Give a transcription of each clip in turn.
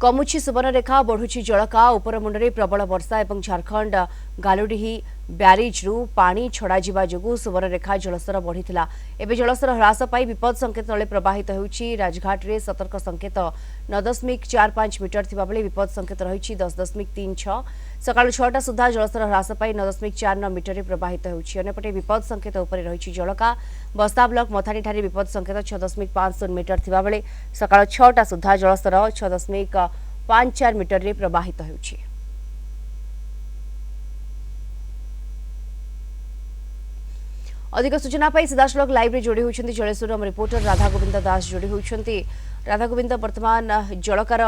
कमुची सुवर्णरेखा बढ़ुची जलका उपरमुंडे प्रबल वर्षा और झारखंड गालुडीही ब्यारेज रु पानी छड़ा जो सुवर्णरेखा जलस्तर बढ़ीला। एवं जलस्तर ह्रास पाई विपद संकेत तले प्रवाहित होउची। राजघाट रे सतर्क संकेत 9.45 मीटर थिबा बेले विपद संकेत रही 10.36। सकाळ 6टा सुधा जलस्तर ह्रास पाई 9.49 मीटर प्रवाहित होउची। अन्यपटे विपद संकेत उपरे रही जलका। बस्ता ब्लॉक मथानी ठारे विपद संकेत 6.50 मीटर थिबा बेले सकाळ 6टा सुधा जलस्तर 6.54 मीटर रे प्रवाहित होउची। अधिक सूचना पाई सीधासलख लाइव रे जोड़ी होउछंती जलेश्वर रिपोर्टर राधा गोविंद दास जोड़ी होउछंती। राधा गोविंद वर्तमान जलकार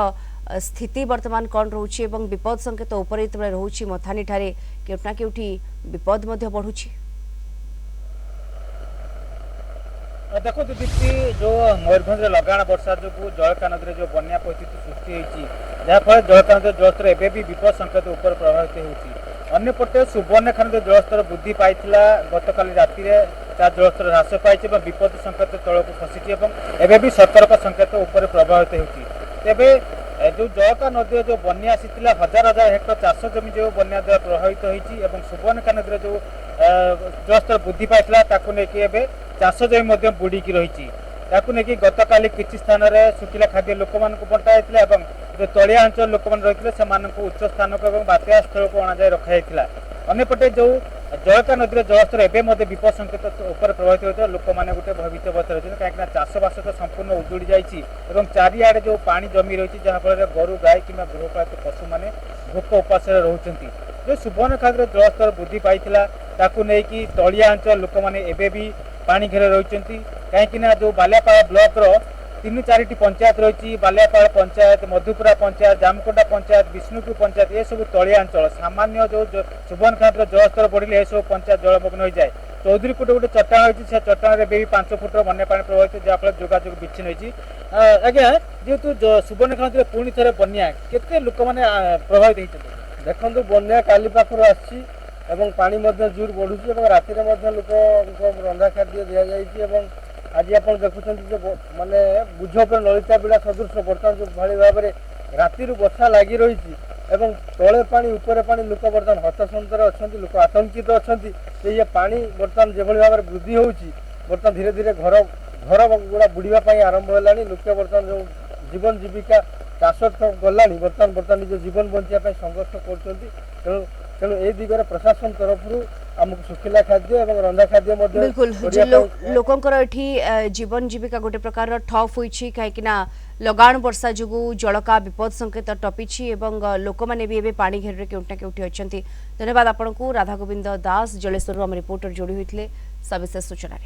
स्थिति वर्तमान कौन रोचे एवं विपद संकेत ऊपर रोचे मथानी ठारे केउटना केउठी विपद मध्य बढ़ुची। देखो दीप्ति जो मयूरभंज लगाण वर्षा जो जलका नदी जो बन्या परिस्थिति सृष्टि होती जहाँफल जलका नदी जलस्तर एवं भी विपद संकेत उपर प्रभावित होती। अन्यपटे सुवर्णरेखा नदी जलस्तर वृद्धि पाई गतकाली राति जलस्तर ह्रास पाई विपद संकेत तलक खसी एवं भी सतर्क संकेत उपर प्रभावित होती। तेबे जो जलका नदी जो बन्या आसी हजार हजार हेक्टर चाष जमी जो बन्या द्वारा प्रभावित होती सुवर्णरेखा नदी जो जलस्तर वृद्धि पाई चाष जमी बुड़ीकी रही गतकाली किसी स्थान में शुखिला खाद्य लोक बंटा जो तलिया अंचल लोक रही से उच्च स्थान को बात्या स्थल को अणाई रखाई। अन्यपटे जो जलका नदी जलस्तर एवं विपद संकेत उपर प्रभावित होता लोक मैंने गोटे भयभीत अवस्था रही कहीं चाषबास तो संपूर्ण उजुड़ी जाइए चारिआडे जो पानी जमी रही जहाँफल गोरु गाय कि गृहपालित पशु मैंने भोक उपास रोचंती। जो सुवर्णरेखा जलस्तर वृद्धि पाई नहीं तलिया अंचल लोक मैंने भी पानी घेर रही कहीं जो बालियापाड़ ब्लॉक रो 3-4 पंचायत रही बालियापाड़ पंचायत मधुपुरा पंचायत जामकोटा पंचायत विष्णुपुर पंचायत ये सब तलिया अंचल सामान्य जो सुवर्णरेखा जलस्तर बढ़े सब पंचायत जलमग्न हो जाए। चौधरीकोट गोटे चट्टाण रही से चट्टाण भी 5 फुट बन्या पानी प्रभावित जहाँफल जोगाजोग विच्छिन्न होती। आज्ञा जेहेतु सुवर्णरेखा नदी पुणी थे बन्या केते लोक मैंने प्रभावित होती देखो बन्या काली पाखर आसी पानी जोर बढ़ुची राति लोक रंधा खाद्य दि जाए। आज आप देखुं जो माने बुझ पर ललिता बिड़ा सदृश बर्तमान जो भाई भाव में राति वर्षा लगी रही तले पानी ऊपर पानी लोक बर्तमान हतसंतर अच्छा लोक आतंकित अच्छा ये पानी बर्तमान जो भाव में वृद्धि होती बर्तमान धीरे धीरे घर घर गुड़ा बुड़ापी आरंभ है। लोक बर्तमान जो जीवन जीविका चाष गला बर्तमान बर्तमान निज जीवन बचाई संघर्ष कर तेणु ए दिगरे प्रशासन तरफ आमको सुखिला खाद्य और रंधा खाद्य बिल्कुल लोकंकर एठी जीवन जीविका गोटे प्रकार ठप होईछि कहीं लगाण वर्षा जो जलका विपद संकेत टपी लोक मैंने भी पानी घेर केउटा केउठी अछंती। धन्यवाद आपको राधा गोविंद दास जलेश्वर रिपोर्टर जोड़ी होते सविशेष सूचना।